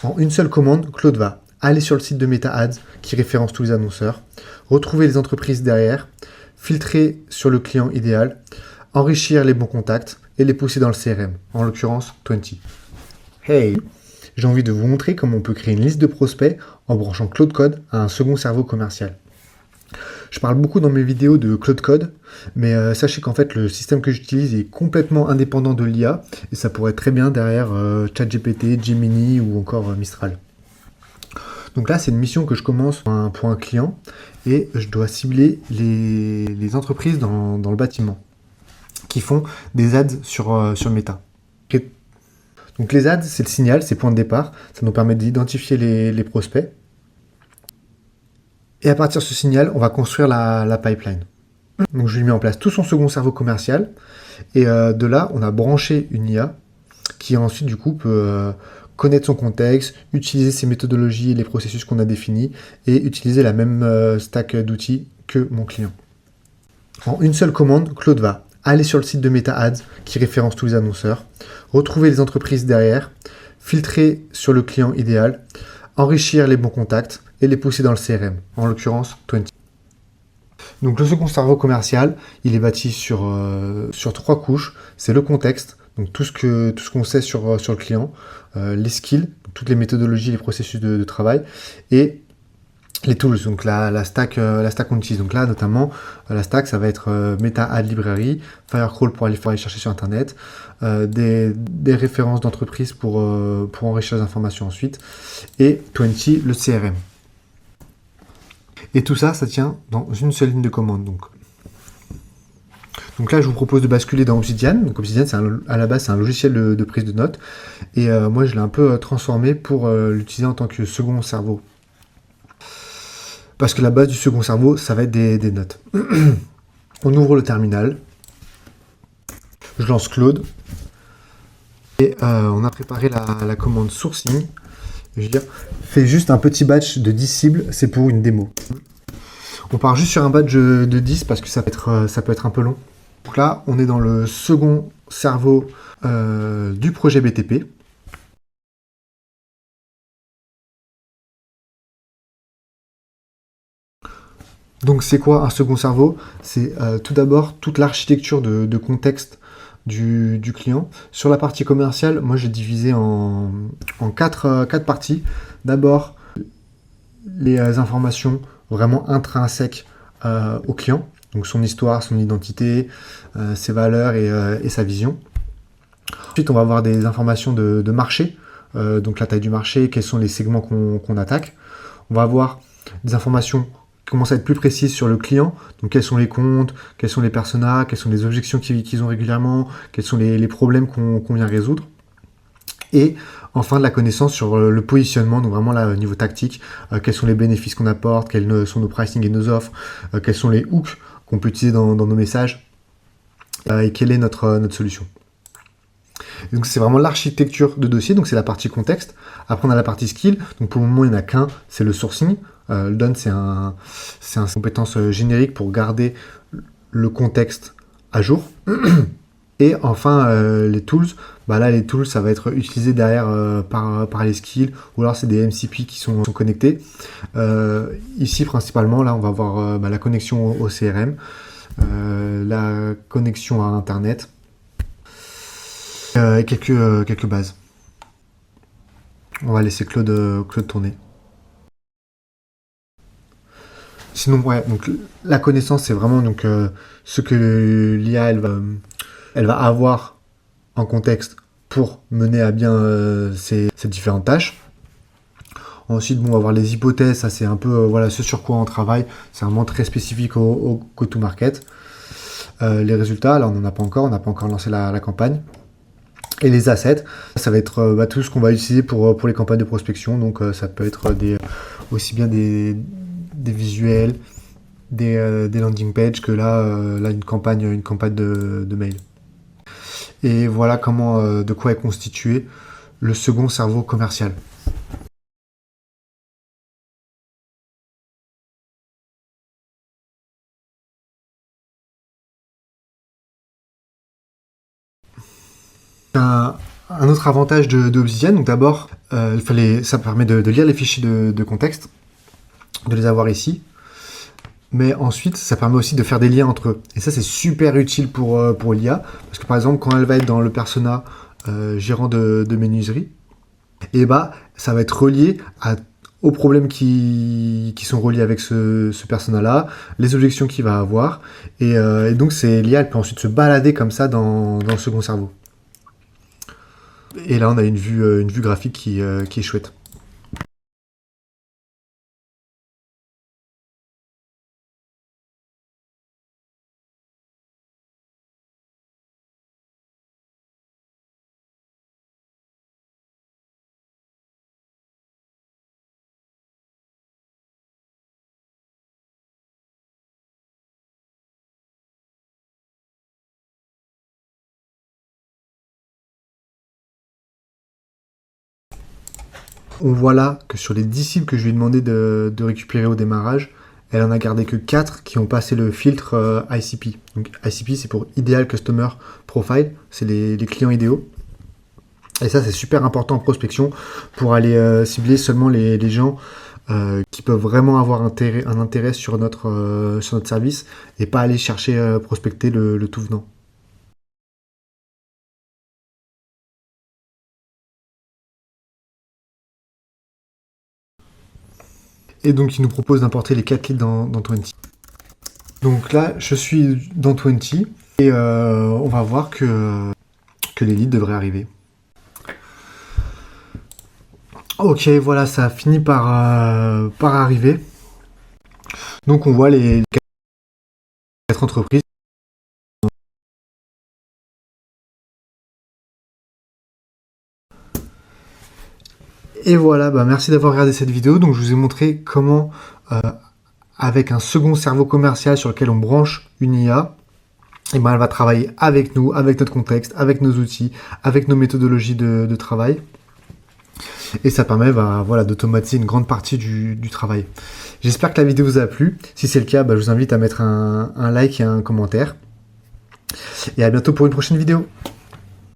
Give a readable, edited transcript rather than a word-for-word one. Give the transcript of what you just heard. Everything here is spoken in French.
En une seule commande, Claude va aller sur le site de Meta Ads qui référence tous les annonceurs, retrouver les entreprises derrière, filtrer sur le client idéal, enrichir les bons contacts et les pousser dans le CRM, en l'occurrence 20. Hey, j'ai envie de vous montrer comment on peut créer une liste de prospects en branchant Claude Code à un second cerveau commercial. Je parle beaucoup dans mes vidéos de Claude Code, mais sachez qu'en fait le système que j'utilise est complètement indépendant de l'IA et ça pourrait être très bien derrière ChatGPT, Gemini ou encore Mistral. Donc là, c'est une mission que je commence pour un client et je dois cibler les entreprises dans le bâtiment qui font des ads sur Meta. Donc les ads, c'est le signal, c'est le point de départ. Ça nous permet d'identifier les prospects. Et à partir de ce signal, on va construire la pipeline. Donc je lui mets en place tout son second cerveau commercial. Et de là, on a branché une IA qui ensuite, du coup, peut connaître son contexte, utiliser ses méthodologies et les processus qu'on a définis et utiliser la même stack d'outils que mon client. En une seule commande, Claude va aller sur le site de Meta Ads qui référence tous les annonceurs, retrouver les entreprises derrière, filtrer sur le client idéal, enrichir les bons contacts et les pousser dans le CRM, en l'occurrence 20. Donc le second cerveau commercial, il est bâti sur 3 couches. C'est le contexte, donc tout ce qu'on sait sur le client, les skills, toutes les méthodologies, les processus de travail, et les tools, donc la stack qu'on utilise. Donc là, notamment, la stack, ça va être Meta Ad Library, Firecrawl pour aller chercher sur Internet, des références d'entreprise pour enrichir les informations ensuite, et 20, le CRM. Et tout ça, ça tient dans une seule ligne de commande. Donc là, je vous propose de basculer dans Obsidian. Donc Obsidian, à la base, c'est un logiciel de prise de notes. Et moi, je l'ai un peu transformé pour l'utiliser en tant que second cerveau. Parce que la base du second cerveau, ça va être des notes. On ouvre le terminal. Je lance Claude. Et on a préparé la commande sourcing. Je veux dire, fait juste un petit batch de 10 cibles. C'est pour une démo. On part juste sur un batch de 10 parce que ça peut être un peu long. Donc là, on est dans le second cerveau du projet BTP. Donc c'est quoi un second cerveau? C'est tout d'abord toute l'architecture de contexte du client. Sur la partie commerciale, moi j'ai divisé en 4 parties. D'abord, les informations vraiment intrinsèques au client, donc son histoire, son identité, ses valeurs et sa vision. Ensuite, on va avoir des informations de marché, donc la taille du marché, quels sont les segments qu'on attaque. On va avoir des informations qui commencent à être plus précises sur le client, donc quels sont les comptes, quels sont les personas, quelles sont les objections qu'ils ont régulièrement, quels sont les problèmes qu'on vient résoudre. Et enfin, de la connaissance sur le positionnement, donc vraiment là, au niveau tactique, quels sont les bénéfices qu'on apporte, quels sont nos pricing et nos offres, quels sont les hooks qu'on peut utiliser dans nos messages, et quelle est notre solution. Et donc c'est vraiment l'architecture de dossier, donc c'est la partie contexte. Après on a la partie skill, donc pour le moment il n'y en a qu'un, c'est le sourcing. Le done c'est une compétence générique pour garder le contexte à jour. Et enfin les tools, bah là les tools ça va être utilisé derrière par les skills, ou alors c'est des MCP qui sont connectés. Ici principalement là on va avoir la connexion au CRM, la connexion à Internet, et quelques bases. On va laisser Claude tourner. Sinon, ouais, donc la connaissance, c'est vraiment donc, ce que l'IA elle va avoir en contexte pour mener à bien ces différentes tâches. Ensuite, bon, on va voir les hypothèses, ça c'est un peu voilà, ce sur quoi on travaille, c'est vraiment très spécifique au go-to-market. Les résultats, là on n'en a pas encore, on n'a pas encore lancé la campagne. Et les assets, ça va être tout ce qu'on va utiliser pour les campagnes de prospection. Donc ça peut être aussi bien des visuels, des landing pages que là une campagne de mail. Et voilà de quoi est constitué le second cerveau commercial. un autre avantage de Obsidian, donc d'abord, ça permet de lire les fichiers de contexte, de les avoir ici. Mais ensuite, ça permet aussi de faire des liens entre eux. Et ça, c'est super utile pour l'IA. Parce que par exemple, quand elle va être dans le persona gérant de menuiserie, et bah, ça va être relié aux problèmes qui sont reliés avec ce persona-là, les objections qu'il va avoir. Et donc, l'IA, elle peut ensuite se balader comme ça dans le second cerveau. Et là, on a une vue graphique qui est chouette. On voit là que sur les 10 cibles que je lui ai demandé de récupérer au démarrage, elle en a gardé que 4 qui ont passé le filtre ICP. Donc ICP, c'est pour Ideal Customer Profile, c'est les clients idéaux. Et ça, c'est super important en prospection pour aller cibler seulement les gens qui peuvent vraiment avoir un intérêt sur notre service et pas aller chercher prospecter le tout venant. Et donc, il nous propose d'importer les 4 leads dans 20. Donc là, je suis dans 20 et on va voir que les leads devraient arriver. Ok, voilà, ça a fini par arriver. Donc on voit les 4 entreprises. Et voilà, bah merci d'avoir regardé cette vidéo. Donc je vous ai montré comment, avec un second cerveau commercial sur lequel on branche une IA, et ben elle va travailler avec nous, avec notre contexte, avec nos outils, avec nos méthodologies de travail. Et ça permet voilà, d'automatiser une grande partie du travail. J'espère que la vidéo vous a plu. Si c'est le cas, bah, je vous invite à mettre un like et un commentaire. Et à bientôt pour une prochaine vidéo.